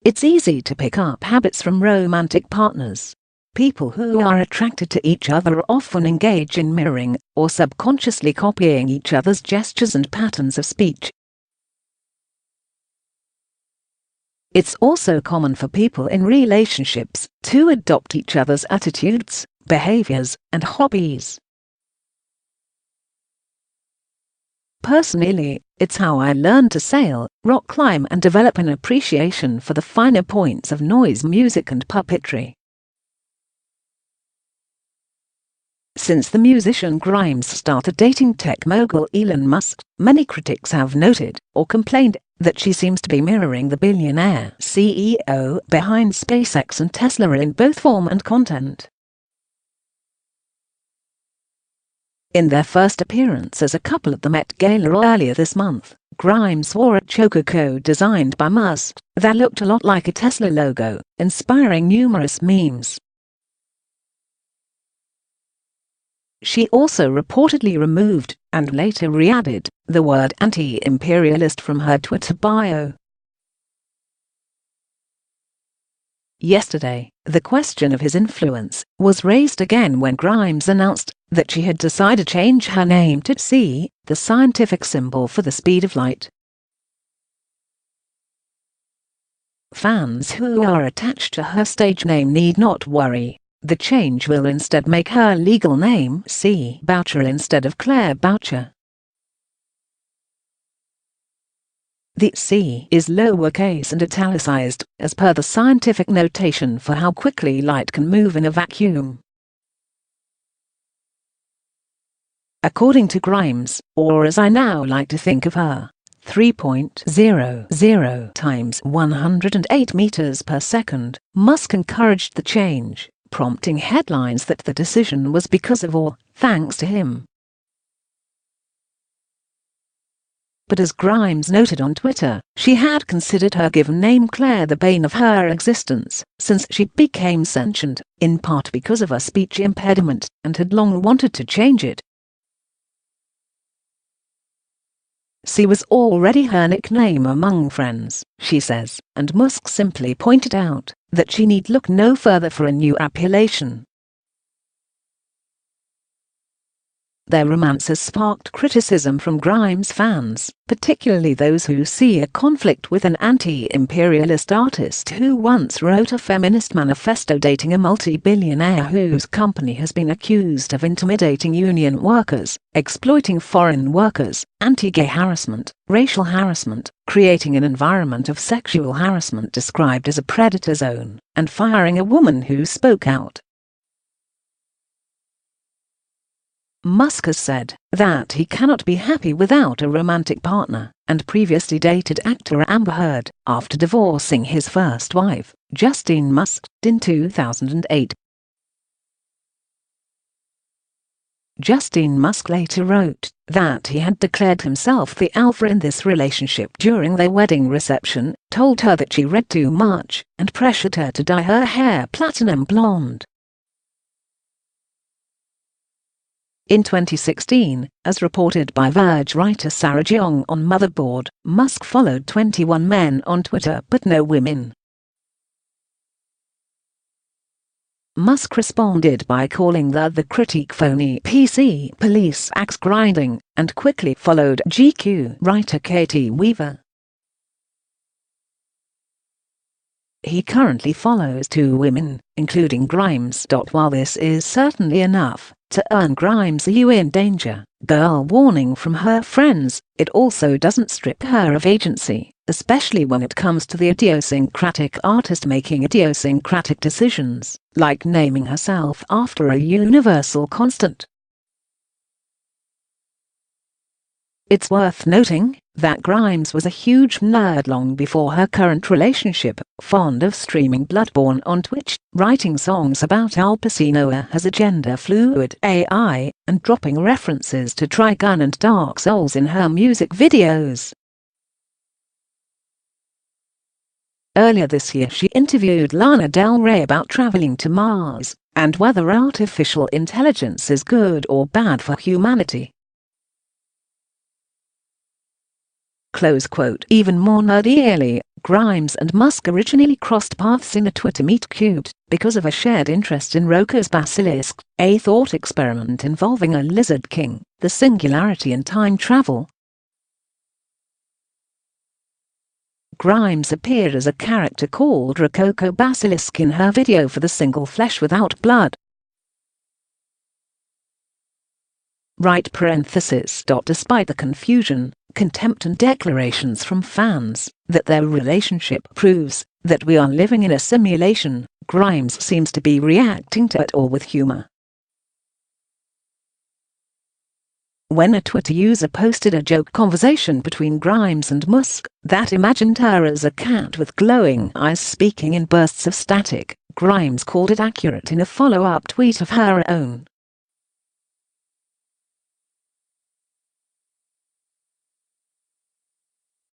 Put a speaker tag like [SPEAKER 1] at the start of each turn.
[SPEAKER 1] It's easy to pick up habits from romantic partners. People who are attracted to each other often engage in mirroring or subconsciously copying each other's gestures and patterns of speech. It's also common for people in relationships to adopt each other's attitudes, behaviors, and hobbies. Personally, it's how I learned to sail, rock climb, and develop an appreciation for the finer points of noise music and puppetry. Since the musician Grimes started dating tech mogul Elon Musk, many critics have noted or complained that she seems to be mirroring the billionaire CEO behind SpaceX and Tesla in both form and content. In their first appearance as a couple at the Met Gala earlier this month, Grimes wore a choker co-designed by Musk that looked a lot like a Tesla logo, inspiring numerous memes. She also reportedly removed, and later re-added, the word anti-imperialist from her Twitter bio. Yesterday, the question of his influence was raised again when Grimes announced that she had decided to change her name to C, the scientific symbol for the speed of light. Fans who are attached to her stage name need not worry. The change will instead make her legal name C. Boucher instead of Claire Boucher. The C is lowercase and italicized, as per the scientific notation for how quickly light can move in a vacuum. According to Grimes, or as I now like to think of her, 3.00 times 108 meters per second, Musk encouraged the change, prompting headlines that the decision was because of or thanks to him. But as Grimes noted on Twitter, she had considered her given name Claire the bane of her existence since she became sentient, in part because of a speech impediment, and had long wanted to change it. C was already her nickname among friends, she says, and Musk simply pointed out that she need look no further for a new appellation. Their romance has sparked criticism from Grimes fans, particularly those who see a conflict with an anti-imperialist artist who once wrote a feminist manifesto dating a multi-billionaire whose company has been accused of intimidating union workers, exploiting foreign workers, anti-gay harassment, racial harassment, creating an environment of sexual harassment described as a predator zone, and firing a woman who spoke out. Musk has said that he cannot be happy without a romantic partner, and previously dated actor Amber Heard after divorcing his first wife, Justine Musk, in 2008. Justine Musk later wrote that he had declared himself the alpha in this relationship during their wedding reception, told her that she read too much, and pressured her to dye her hair platinum blonde. In 2016, as reported by Verge writer Sarah Jeong on Motherboard, Musk followed 21 men on Twitter but no women. Musk responded by calling the critique phony PC police axe grinding, and quickly followed GQ writer Katie Weaver. He currently follows 2 women, including Grimes. While this is certainly enough to earn Grimes a "you in danger" girl warning from her friends, it also doesn't strip her of agency, especially when it comes to the idiosyncratic artist making idiosyncratic decisions, like naming herself after a universal constant. It's worth noting that Grimes was a huge nerd long before her current relationship, fond of streaming Bloodborne on Twitch, writing songs about Al Pacino as a gender-fluid AI, and dropping references to Trigun and Dark Souls in her music videos. Earlier this year she interviewed Lana Del Rey about traveling to Mars, and whether artificial intelligence is good or bad for humanity. Close quote. Even more nerdyly, Grimes and Musk originally crossed paths in a Twitter meet-cute because of a shared interest in Roko's Basilisk, a thought experiment involving a lizard king, the singularity and time travel. Grimes appeared as a character called Rococo Basilisk in her video for the single Flesh Without Blood. Right parenthesis. Despite the confusion, contempt and declarations from fans that their relationship proves that we are living in a simulation, Grimes seems to be reacting to it all with humor. When a Twitter user posted a joke conversation between Grimes and Musk that imagined her as a cat with glowing eyes speaking in bursts of static, Grimes called it accurate in a follow-up tweet of her own.